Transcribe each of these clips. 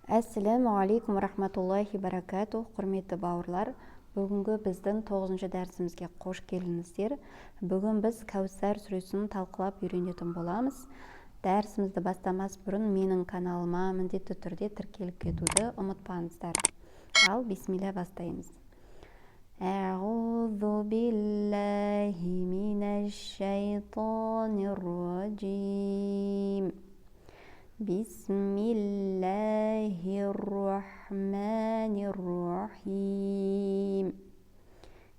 Assalamu alaikum рахматуллахи баракату. Құрметті бауырлар, бүгінгі біздің 9-шы дәрісімізге қош келдіңіздер. Бүгін біз Кәусар сүресін талқылап үйренетін боламыз. Дәрісімізді бастамас бұрын менің каналыма міндетті түрде тіркеліп кетуді ұмытпаңыздар. Ал бисмилля бастаймыз. Аузу биллахи минаш шайтанир раджим. Bismillahirrahmanirrahim.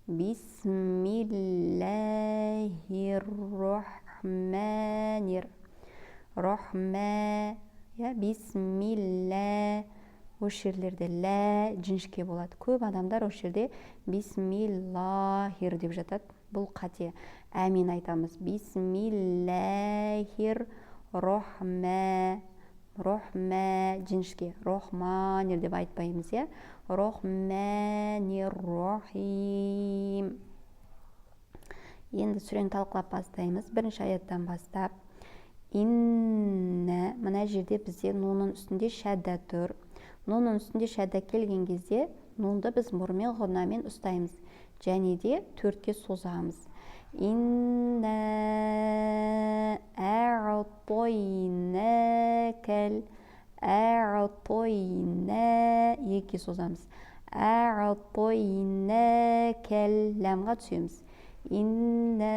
Bismillahirrahmanirrahim. Bismillah. Осы жерлерде лә жіңішке болады. Көп адамдар осы жерде бисмиллахир деп жатады. Бұл қате. Әмин айтамыз. Бисмиллахиррахманиррахим. Рахма жіңішке, рахманир деп айтпаймыз, рахманиррахим. Енді сүрені талқылап бастаймыз. Бірінші аяттан бастап. Инна, мына жерде бізде нунның үстінде шәдда тұр. Нунның үстінде шәдда келген кезде нунды біз мұрмен ғұнамен ұстаймыз. Және де төртке созамыз. Инна а'тойнакал. А'тойна екке созамыз. А'тойнакал ләмға түсеміз. Инна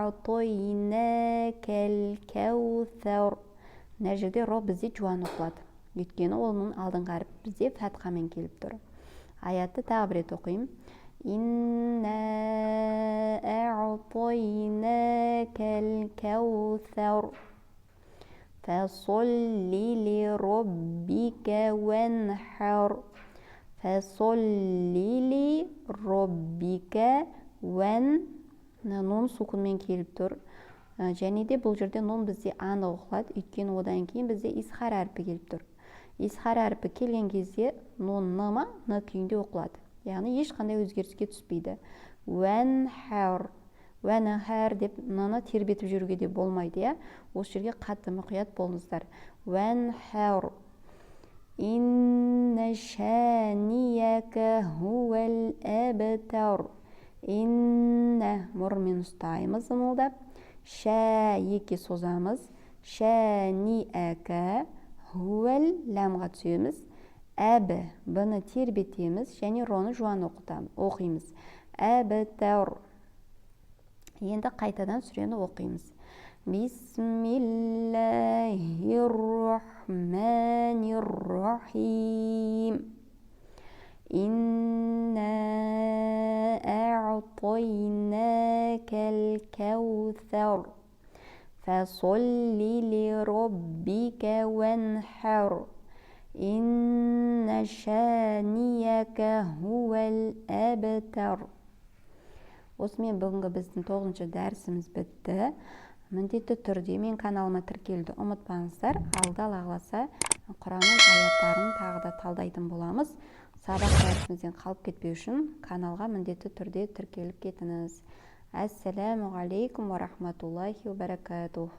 а'тойнакал кәусар. Мына жерде ро бізде жуан оқылады. Өйткені оның алдыңғы әріп бізде фәтхамен келіп тұр. Аятты тағы бір рет оқимын. Инна а'тойнакал кәусар. Фасолли ли роббика ванхар. Фасолли ли роббика ван. Нун сукунмен келіп тұр. Және де бұл жерде нун бізде анық оқылады. Өйткені одан кейін бізде исхар әрпі келіп тұр. Исхар әрпі келген кезде нун ныма ны күйінде оқылады. Яғни ешқандай өзгеріске түспейді. Ванхар. Ванхар деп наны тербетіп жүруге де болмайды. Осы жерге қатты мұқият болыңыздар. Ванхар. Инна шанияка хуал абтар. Инна мұрмен ұстаймыз ымылдап. Ша екке созамыз. Шанияка хуал ләмға түсеміз. Әбі бұны тербетеміз және роны жуан оқимыз. Әбтар. Енді қайтадан сүрені оқимыз. Бисмиллахиррахманиррахим. Инна а'тойнакал кәусар. Фасолли ли роббика ванхар. Инна шанияка хуал абтар. Осымен бүгінгі біздің 9-шы дәрісіміз бітті. Міндетті түрде мен каналыма тіркелуді ұмытпаңыздар. Алда қаласа Құранның аяттарын тағы да талдайтын боламыз. Сабақ дәрісімізден қалып кетпеу үшін каналға міндетті түрде тіркеліп кетіңіз. Ассаламу алейкум ва рахматуллахи ва баракатух.